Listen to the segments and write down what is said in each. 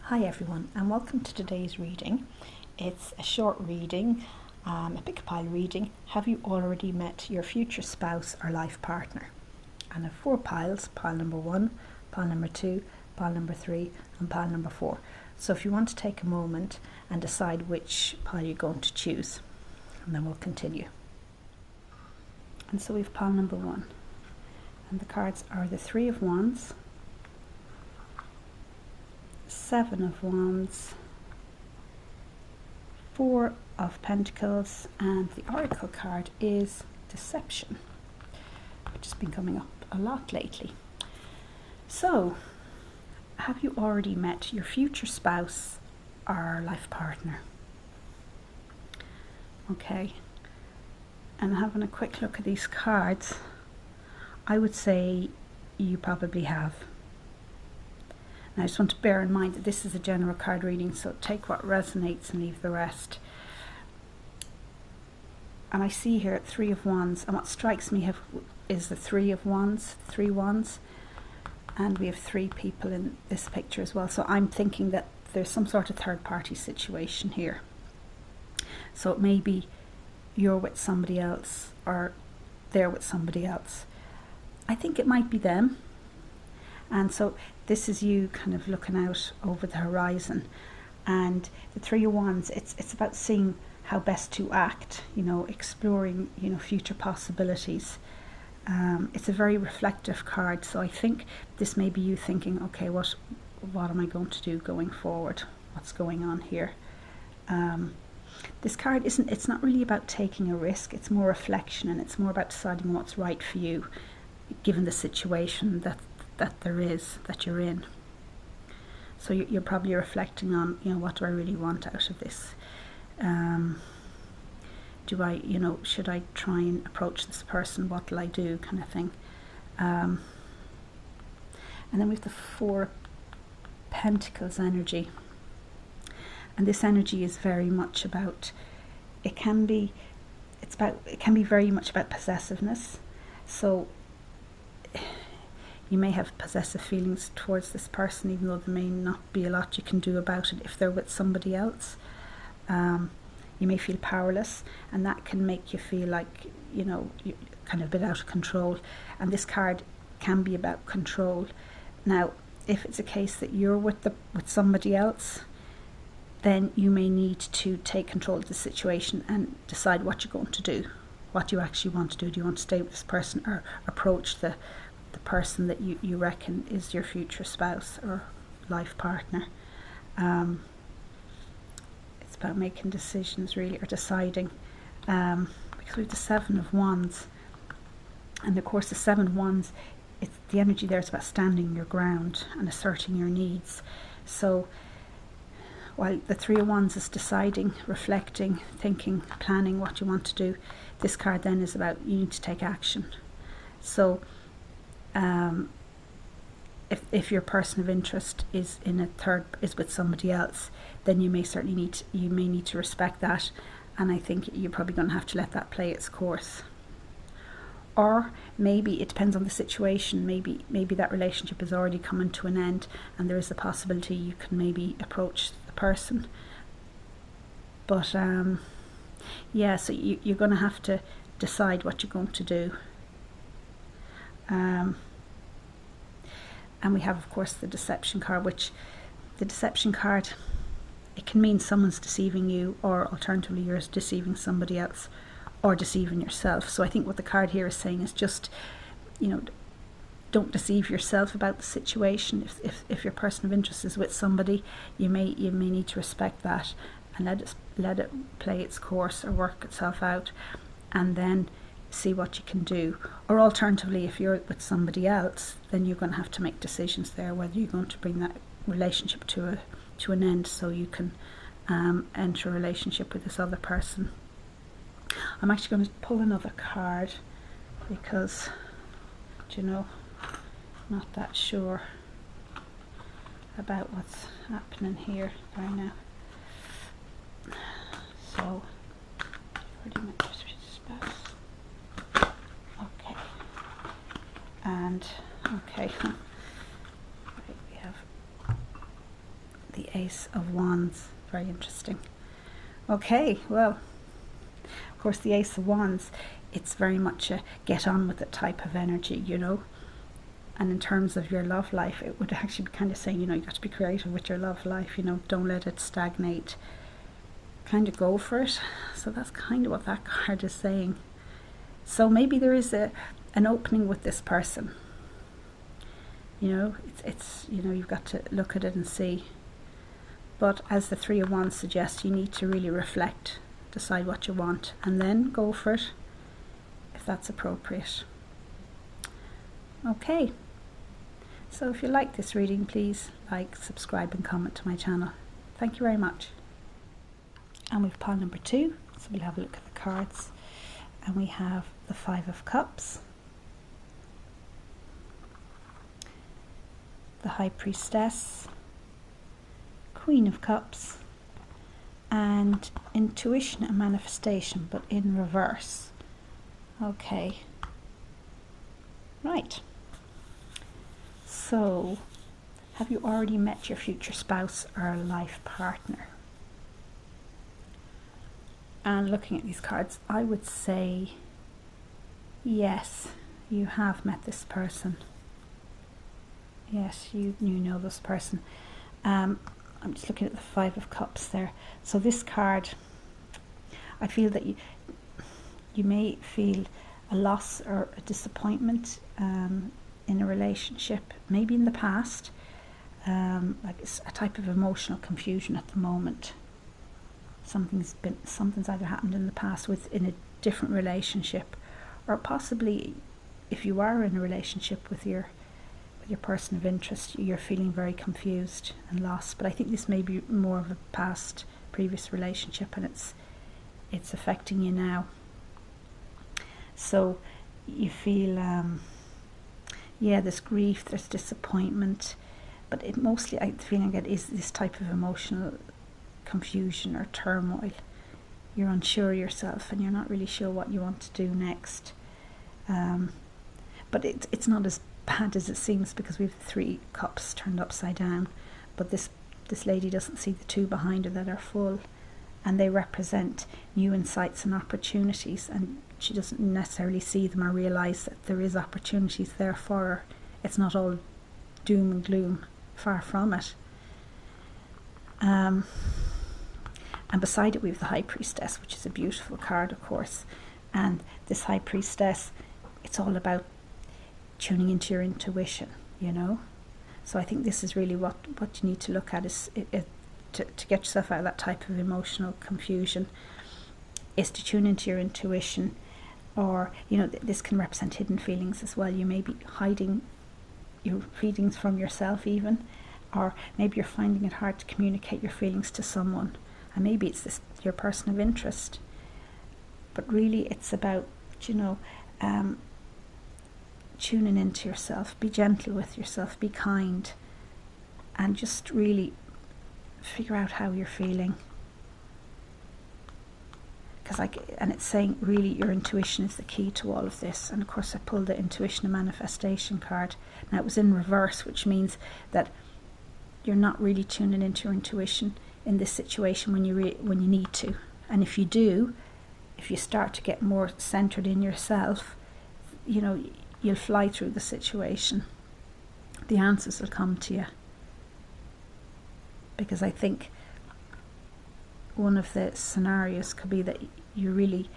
Hi everyone, and welcome to today's reading. It's a short reading, a pick pile reading. Have you already met your future spouse or life partner? And I have 4 piles: pile number 1, pile number 2, pile number 3 and pile number 4. So if you want to take a moment and decide which pile you're going to choose, and then we'll continue. And so we have pile number 1, and the cards are the 3 of Wands, 7 of Wands, 4 of Pentacles, and the Oracle card is Deception, which has been coming up a lot lately. So, have you already met your future spouse or life partner? Okay, and having a quick look at these cards, I would say you probably have. Now, I just want to bear in mind that this is a general card reading, so take what resonates and leave the rest. And I see here 3 of Wands, and what strikes me is the 3 of Wands, 3 Wands, and we have 3 people in this picture as well. So I'm thinking that there's some sort of third party situation here. So it may be you're with somebody else or they're with somebody else. I think it might be them. And so this is you kind of looking out over the horizon, and the 3 of Wands, it's about seeing how best to act, exploring, future possibilities. It's a very reflective card, so I think this may be you thinking, okay, what am I going to do going forward? What's going on here? This card it's not really about taking a risk, it's more reflection, and it's more about deciding what's right for you, given the situation that you're in. So you're probably reflecting on, what do I really want out of this? Should I try and approach this person? What will I do, kind of thing. And then we have the 4 Pentacles energy, and this energy is very much about, it can be very much about possessiveness. So you may have possessive feelings towards this person, even though there may not be a lot you can do about it if they're with somebody else. You may feel powerless, and that can make you feel like, you're kind of a bit out of control. And this card can be about control. Now, if it's a case that you're with somebody else, then you may need to take control of the situation and decide what you're going to do, what you actually want to do. Do you want to stay with this person or approach the person that you reckon is your future spouse or life partner? It's about making decisions, really, or deciding, because we have the 7 of Wands, and of course the 7 of Wands, it's the energy there. It's about standing your ground and asserting your needs. So while the 3 of Wands is deciding, reflecting, thinking, planning what you want to do, this card then is about you need to take action. So if your person of interest is with somebody else, then you may need to respect that, and I think you're probably going to have to let that play its course. Or maybe it depends on the situation. Maybe that relationship is already coming to an end, and there is a possibility you can maybe approach the person. But so you're going to have to decide what you're going to do. And we have, of course, the Deception card, which the Deception card, it can mean someone's deceiving you, or alternatively you're deceiving somebody else, or deceiving yourself. So I think what the card here is saying is just, don't deceive yourself about the situation. If your person of interest is with somebody, you may need to respect that and let it play its course or work itself out, and then see what you can do. Or alternatively, if you're with somebody else, then you're going to have to make decisions there, whether you're going to bring that relationship to an end so you can enter a relationship with this other person. I'm actually going to pull another card because, I'm not that sure about what's happening here right now. So, pretty much spouse. Okay. And, okay. Right, we have the Ace of Wands. Very interesting. Okay, well, of course the Ace of Wands, it's very much a get on with it type of energy, you know. And in terms of your love life, it would actually be kind of saying, you know, you got to be creative with your love life, you know, don't let it stagnate. Kind of go for it. So that's kind of what that card is saying. So maybe there is an opening with this person. You know, it's you know, you've got to look at it and see. But as the Three of Wands suggests, you need to really reflect, decide what you want, and then go for it if that's appropriate. Okay. So if you like this reading, please like, subscribe and comment to my channel. Thank you very much. And we've pile number 2, so we'll have a look at the cards. And we have the Five of Cups, the High Priestess, Queen of Cups, and Intuition and Manifestation, but in reverse. Okay. Right. So, have you already met your future spouse or life partner? And looking at these cards, I would say yes, you have met this person. Yes, you know this person. I'm just looking at the Five of Cups there. So this card, I feel that you may feel a loss or a disappointment in a relationship, maybe in the past, like it's a type of emotional confusion at the moment. Something's either happened in the past within a different relationship, or possibly if you are in a relationship with your person of interest, you're feeling very confused and lost. But I think this may be more of a previous relationship, and it's affecting you now. So you feel there's grief, there's disappointment, but it mostly, the feeling I get is this type of emotional confusion or turmoil. You're unsure yourself and you're not really sure what you want to do next. But it's not as bad as it seems, because we have 3 cups turned upside down, but this lady doesn't see the 2 behind her that are full, and they represent new insights and opportunities, and she doesn't necessarily see them or realise that there is opportunities there for her. It's not all doom and gloom, far from it. And beside it we have the High Priestess, which is a beautiful card, of course. And this High Priestess, it's all about tuning into your intuition, you know. So I think this is really what you need to look at, is to get yourself out of that type of emotional confusion, is to tune into your intuition. Or, you know, this can represent hidden feelings as well. You may be hiding your feelings from yourself even, or maybe you're finding it hard to communicate your feelings to someone, and maybe it's your person of interest. But really it's about, you know, tuning into yourself. Be gentle with yourself, be kind, and just really figure out how you're feeling. And it's saying really your intuition is the key to all of this. And of course I pulled the Intuition and Manifestation card. Now it was in reverse, which means that you're not really tuning into your intuition in this situation when you need to. And if you do, if you start to get more centered in yourself, you know, you'll fly through the situation. The answers will come to you. Because I think one of the scenarios could be that you really,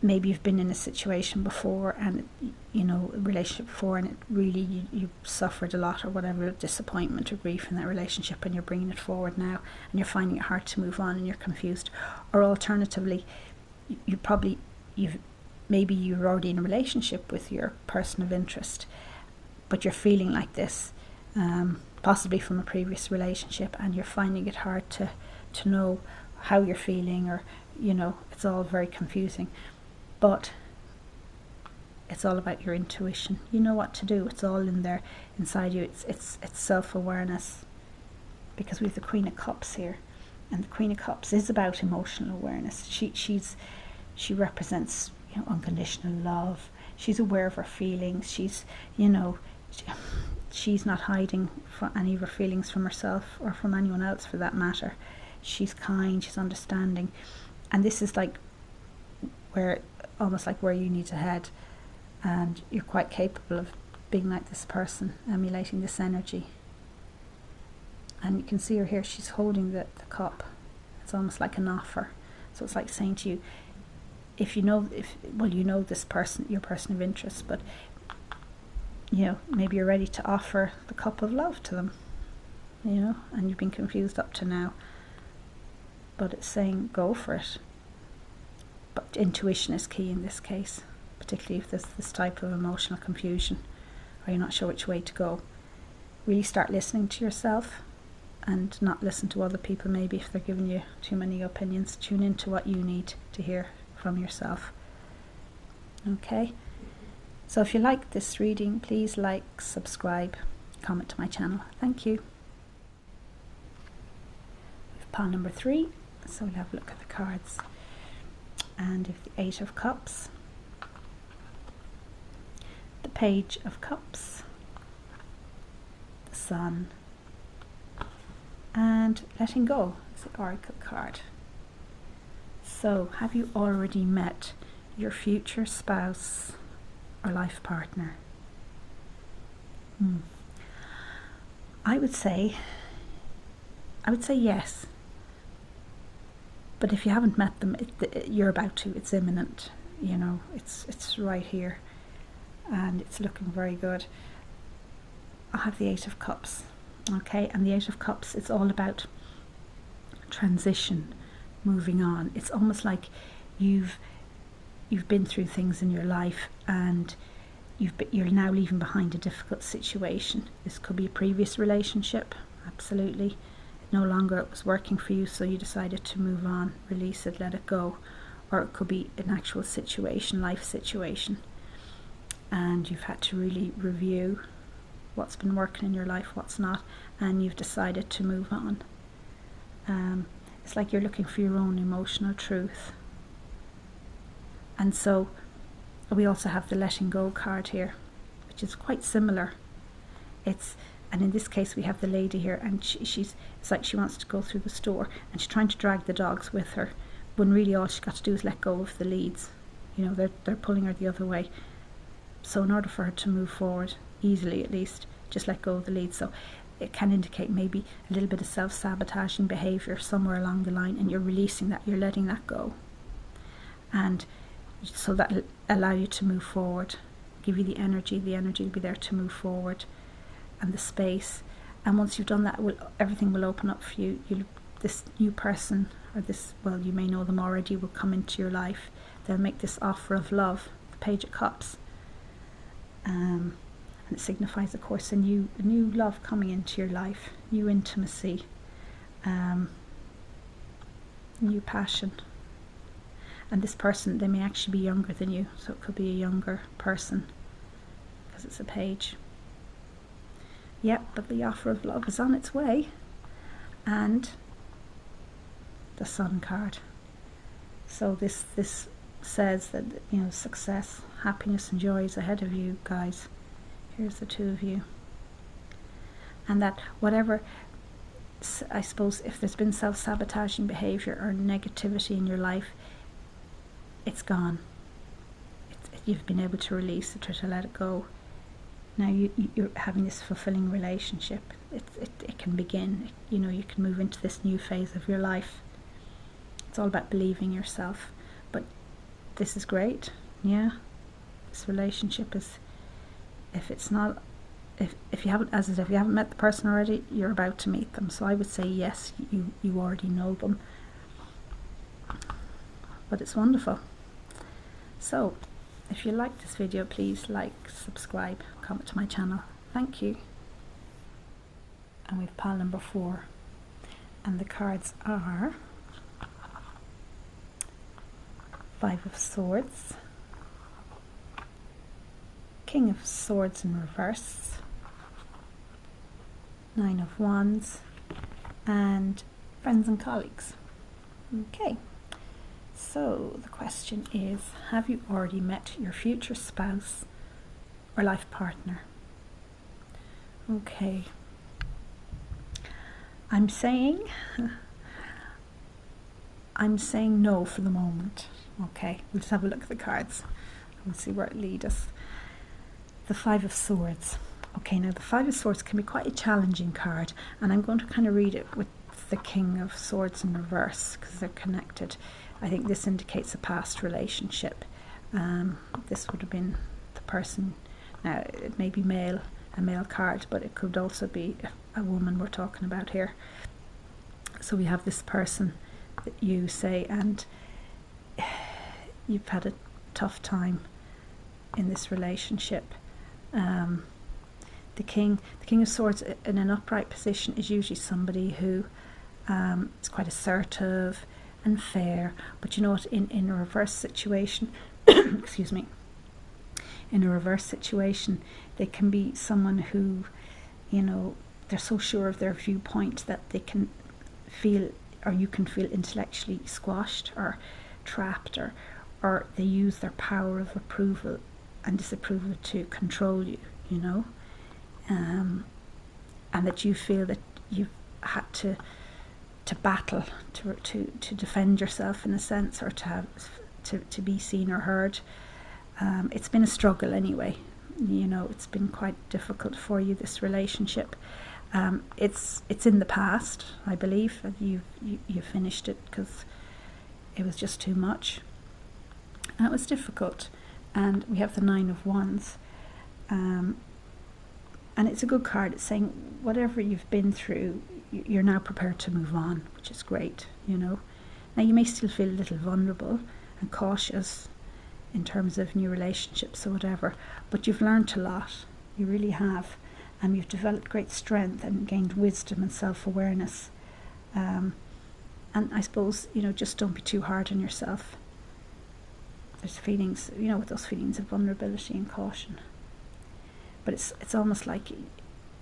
maybe you've been in a situation before, and you know, a relationship before, and it really you suffered a lot or whatever, disappointment or grief in that relationship, and you're bringing it forward now, and you're finding it hard to move on, and you're confused. Or alternatively, maybe you're already in a relationship with your person of interest, but you're feeling like this, possibly from a previous relationship, and you're finding it hard to know how you're feeling, or you know, it's all very confusing. But it's all about your intuition. You know what to do. It's all in there inside you. It's self-awareness, because we have the Queen of Cups here, and the Queen of Cups is about emotional awareness. She represents, you know, unconditional love. She's aware of her feelings. She's, you know, she's not hiding any of her feelings from herself or from anyone else for that matter. She's kind, she's understanding, and this is like where, almost like where you need to head, and you're quite capable of being like this person, emulating this energy. And you can see her here, she's holding the cup. It's almost like an offer. So it's like saying to you, you know this person, your person of interest, but maybe you're ready to offer the cup of love to them, and you've been confused up to now. But it's saying go for it. But intuition is key in this case, particularly if there's this type of emotional confusion or you're not sure which way to go. Really start listening to yourself and not listen to other people, maybe if they're giving you too many opinions. Tune into what you need to hear from yourself. Okay? So if you like this reading, please like, subscribe, comment to my channel. Thank you. We've pile number 3, so we'll have a look at the cards. And if the 8 of Cups, the Page of Cups, the Sun, and Letting Go is the Oracle card. So, have you already met your future spouse or life partner? I would say yes. But if you haven't met them, you're about to. It's imminent. It's right here, and it's looking very good. I have the 8 of Cups. Okay, and the 8 of Cups, it's all about transition, moving on. It's almost like you've been through things in your life, and you're now leaving behind a difficult situation. This could be a previous relationship, absolutely. No longer it was working for you, so you decided to move on, release it, let it go. Or it could be an actual situation, life situation, and you've had to really review what's been working in your life, what's not, and you've decided to move on. It's like you're looking for your own emotional truth. And so we also have the Letting Go card here, which is quite similar. And in this case we have the lady here, and it's like she wants to go through the store and she's trying to drag the dogs with her, when really all she's got to do is let go of the leads. They're pulling her the other way. So in order for her to move forward, easily at least, just let go of the lead. So it can indicate maybe a little bit of self-sabotaging behaviour somewhere along the line, and you're releasing that, you're letting that go. And so that'll allow you to move forward, give you the energy will be there to move forward, and the space. And once you've done that, everything will open up for you. This new person, or you may know them already, will come into your life. They'll make this offer of love, the Page of Cups. And it signifies, of course, a new love coming into your life, new intimacy, new passion. And this person, they may actually be younger than you, so it could be a younger person because it's a page. Yep, but the offer of love is on its way. And the Sun card. So this says that success, happiness and joy is ahead of you guys. Here's the two of you. And that whatever, I suppose, if there's been self-sabotaging behaviour or negativity in your life, it's gone. You've been able to release it or to let it go. Now you're having this fulfilling relationship. It can begin. You can move into this new phase of your life. It's all about believing yourself. But this is great. Yeah, this relationship is. If you haven't met the person already, you're about to meet them. So I would say yes, you already know them. But it's wonderful. So if you like this video, please like, subscribe, comment to my channel. Thank you. And we've pile number 4, and the cards are 5 of Swords, King of Swords in reverse, 9 of Wands, and Friends and Colleagues. Okay, so the question is, have you already met your future spouse or life partner? Okay. I'm saying no for the moment. Okay, we'll just have a look at the cards and see where it leads us. The Five of Swords. Okay, now the Five of Swords can be quite a challenging card, and I'm going to kind of read it with the King of Swords in reverse because they're connected. I think this indicates a past relationship. This would have been the person. Now it may be a male card, but it could also be a woman we're talking about here. So we have this person that you say, and you've had a tough time in this relationship. The King of Swords in an upright position is usually somebody who is quite assertive and fair, but you know what, in a reverse situation excuse me, in a reverse situation they can be someone who, you know, they're so sure of their viewpoint that they can feel, or you can feel, intellectually squashed or trapped, or they use their power of approval and disapproval to control you, you know, and that you feel that you've had to battle to defend yourself in a sense, or to be seen or heard. It's been a struggle anyway, you know, it's been quite difficult for you, this relationship. It's in the past, I believe, that you finished it because it was just too much and it was difficult. And we have the Nine of Wands, and it's a good card. It's saying whatever you've been through, you're now prepared to move on, which is great, you know. Now you may still feel a little vulnerable and cautious in terms of new relationships or whatever, but you've learned a lot, you really have, and you've developed great strength and gained wisdom and self-awareness. And I suppose, you know, just don't be too hard on yourself. There's feelings, you know, with those feelings of vulnerability and caution. But it's almost like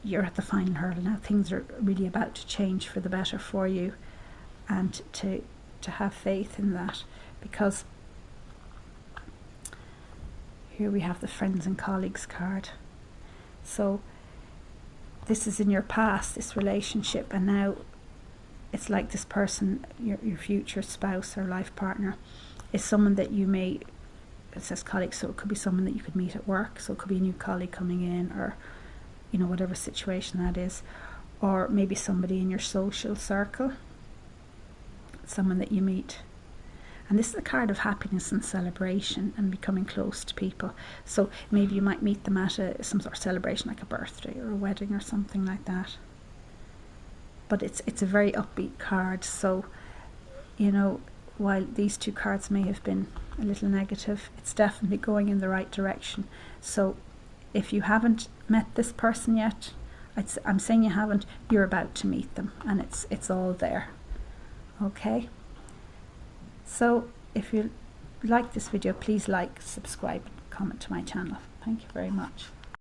you're at the final hurdle now. Things are really about to change for the better for you, and to have faith in that, because here we have the Friends and Colleagues card. So this is in your past, this relationship, and now it's like this person, your future spouse or life partner, is someone that you may, it says colleague, so it could be someone that you could meet at work, so it could be a new colleague coming in, or, you know, whatever situation that is, or maybe somebody in your social circle, someone that you meet. And this is a card of happiness and celebration and becoming close to people. So maybe you might meet them at some sort of celebration, like a birthday or a wedding or something like that. But it's a very upbeat card. So, you know, while these two cards may have been a little negative, it's definitely going in the right direction. So if you haven't met this person yet, I'm saying you haven't, you're about to meet them, and it's all there. Okay? So if you like this video, please like, subscribe, comment to my channel. Thank you very much.